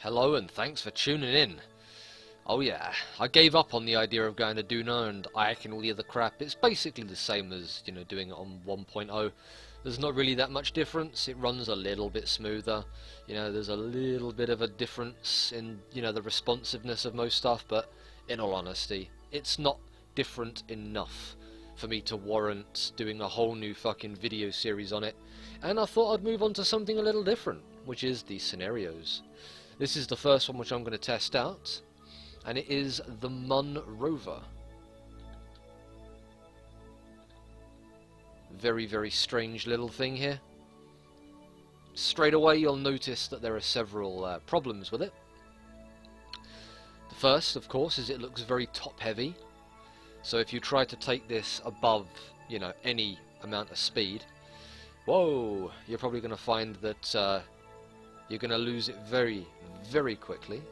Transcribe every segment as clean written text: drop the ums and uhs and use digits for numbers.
Hello and thanks for tuning in. Oh yeah, I gave up on the idea of going to Duna and Ike and all the other crap. It's basically the same as, doing it on 1.0. There's not really that much difference. It runs a little bit smoother. There's a little bit of a difference in, the responsiveness of most stuff, but in all honesty, it's not different enough for me to warrant doing a whole new fucking video series on it. And I thought I'd move on to something a little different, which is the scenarios. This is the first one which I'm going to test out, and it is the Mun Rover. Very, very strange little thing here. Straight away you'll notice that there are several problems with it. The first, of course, is it looks very top heavy. So if you try to take this above, any amount of speed, whoa, you're probably going to find that you're going to lose it very, very quickly.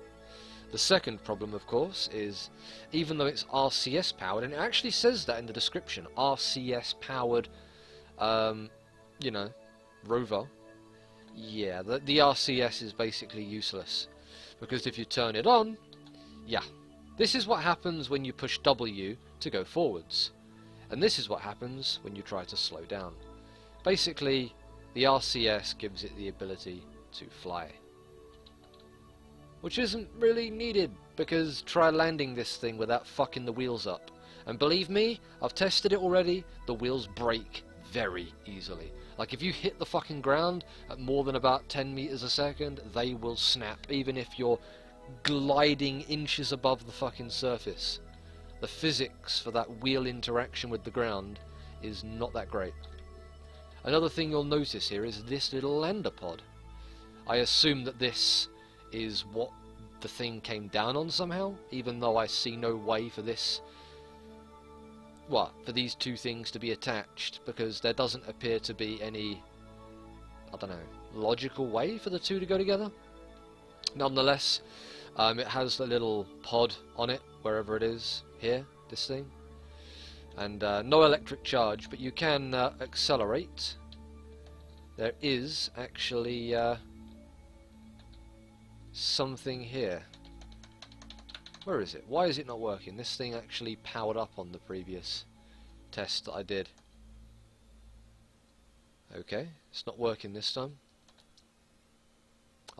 The second problem, of course, is even though it's RCS powered, and it actually says that in the description, RCS powered, rover, yeah, the RCS is basically useless. Because if you turn it on, yeah, this is what happens when you push W to go forwards. And this is what happens when you try to slow down. Basically, the RCS gives it the ability to fly. Which isn't really needed, because try landing this thing without fucking the wheels up. And believe me, I've tested it already, the wheels break very easily. Like if you hit the fucking ground at more than about 10 meters a second, they will snap, even if you're gliding inches above the fucking surface. The physics for that wheel interaction with the ground is not that great. Another thing you'll notice here is this little lander pod. I assume that this is what the thing came down on somehow, even though I see no way for this, for these two things to be attached, because there doesn't appear to be any, logical way for the two to go together. Nonetheless, it has a little pod on it, wherever it is, here, this thing, and no electric charge, but you can accelerate. There is actually something here. Where is it? Why is it not working? This thing actually powered up on the previous test that I did. Okay, it's not working this time.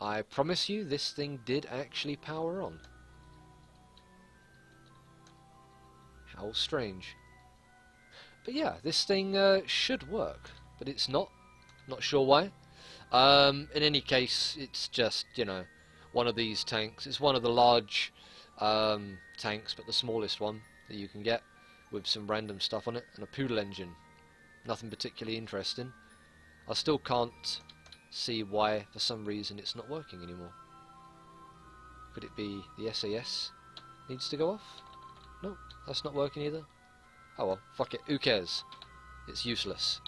I promise you this thing did actually power on. How strange. But yeah, this thing should work, but it's not. Not sure why. In any case, it's just, one of these tanks. It's one of the large tanks, but the smallest one that you can get, with some random stuff on it, and a poodle engine. Nothing particularly interesting. I still can't see why, for some reason, it's not working anymore. Could it be the SAS needs to go off? No, that's not working either. Oh well, fuck it, who cares? It's useless.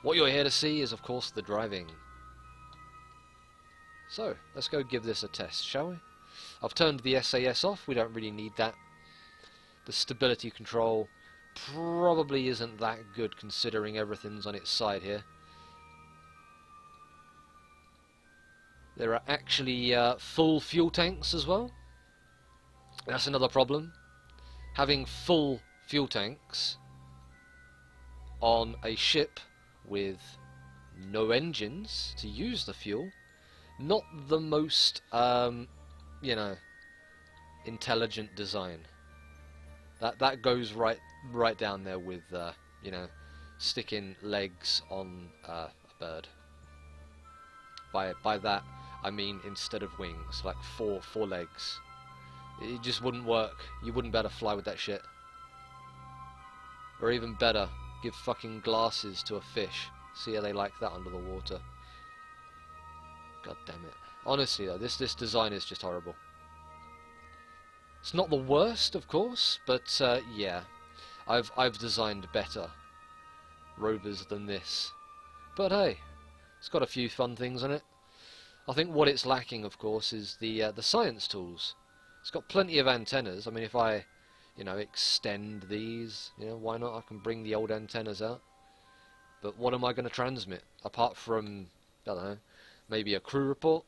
What you're here to see is, of course, the driving. So, let's go give this a test, shall we? I've turned the SAS off, we don't really need that. The stability control probably isn't that good, considering everything's on its side here. There are actually full fuel tanks as well. That's another problem. Having full fuel tanks on a ship with no engines to use the fuel, not the most, intelligent design. That goes right down there with, sticking legs on a bird. By that I mean instead of wings, like four legs. It just wouldn't work. You wouldn't be able to fly with that shit. Or even better, give fucking glasses to a fish. See how they like that under the water. God damn it. Honestly though, this design is just horrible. It's not the worst, of course, but yeah, I've designed better rovers than this. But hey, it's got a few fun things on it. I think what it's lacking, of course, is the science tools. It's got plenty of antennas. I mean, if I, extend these, why not? I can bring the old antennas out. But what am I going to transmit? Apart from, I don't know, maybe a crew report?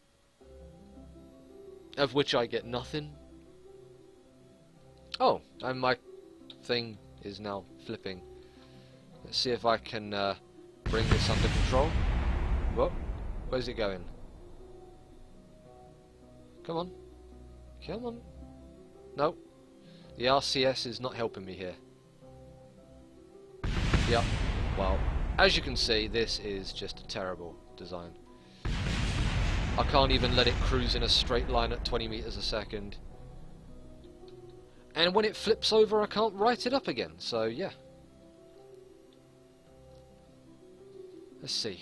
of which I get nothing. Oh, and my thing is now flipping. Let's see if I can bring this under control. Whoa, where's it going? Come on. Come on. No. The RCS is not helping me here. Yep. Well, as you can see, this is just a terrible design. I can't even let it cruise in a straight line at 20 meters a second. And when it flips over, I can't write it up again. So, yeah. Let's see.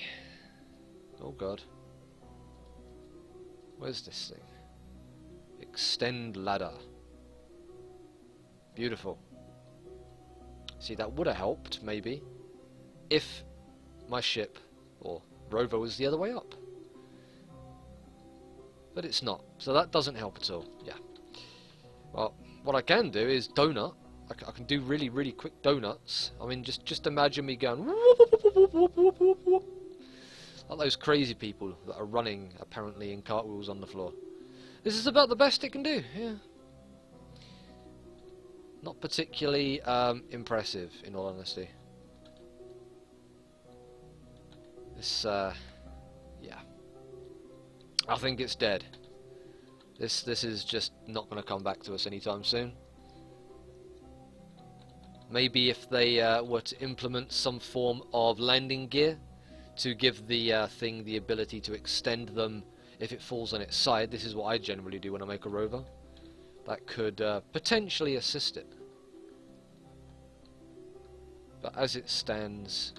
Oh, God. Where's this thing? Extend ladder. Beautiful. See, that would have helped, maybe, if my ship, or rover, was the other way up. But it's not, so that doesn't help at all, yeah. Well, what I can do is donut. I can do really, really quick donuts. I mean, just imagine me going whoop, whoop, whoop, whoop, whoop, whoop, like those crazy people that are running, apparently, in cartwheels on the floor. This is about the best it can do, yeah. Not particularly impressive, in all honesty. This, yeah. I think it's dead. This is just not going to come back to us anytime soon. Maybe if they were to implement some form of landing gear to give the thing the ability to extend them if it falls on its side. This is what I generally do when I make a rover. That could potentially assist it. But as it stands,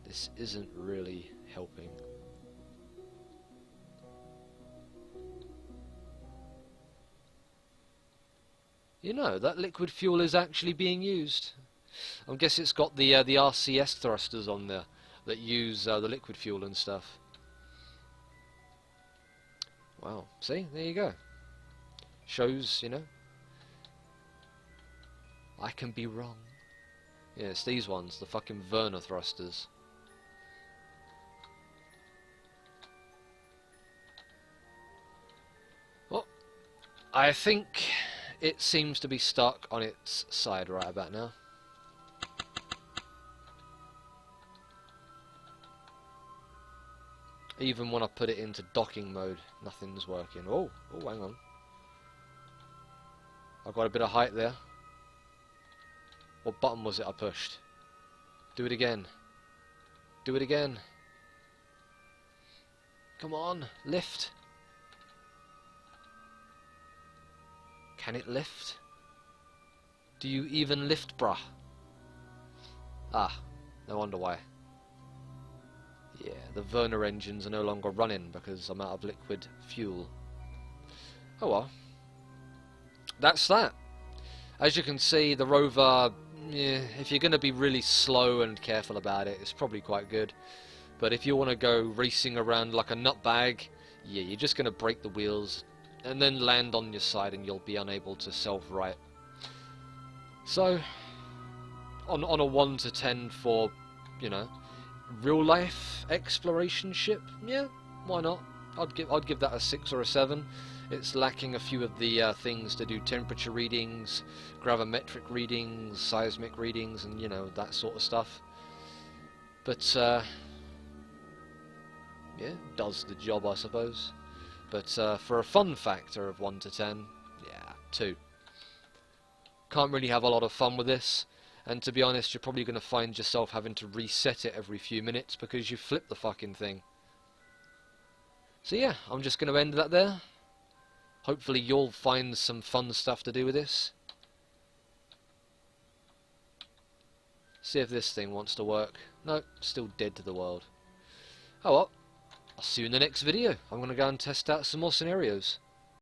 this isn't really helping. You know, that liquid fuel is actually being used. I guess it's got the RCS thrusters on there that use the liquid fuel and stuff. Wow, see, there you go. Shows, you know, I can be wrong. Yeah, it's these ones, the fucking Werner thrusters. Well, I think it seems to be stuck on its side right about now. Even when I put it into docking mode, nothing's working. Oh, hang on. I've got a bit of height there. What button was it I pushed? Do it again. Do it again. Come on, lift. Can it lift? Do you even lift, bruh? Ah, no wonder why. Yeah, the Werner engines are no longer running because I'm out of liquid fuel. Oh well. That's that. As you can see, the rover, yeah, if you're going to be really slow and careful about it, it's probably quite good. But if you want to go racing around like a nutbag, yeah, you're just going to break the wheels and then land on your side and you'll be unable to self-right. So, on a 1 to 10 for, you know, real life exploration ship, yeah, why not? I'd give that a 6 or a 7. It's lacking a few of the things to do temperature readings, gravimetric readings, seismic readings, and you know, that sort of stuff. But yeah, does the job, I suppose. But for a fun factor of 1 to 10, yeah, 2. Can't really have a lot of fun with this. And to be honest, you're probably going to find yourself having to reset it every few minutes because you flip the fucking thing. So yeah, I'm just going to end that there. Hopefully you'll find some fun stuff to do with this. See if this thing wants to work. No, still dead to the world. Oh well, I'll see you in the next video. I'm going to go and test out some more scenarios.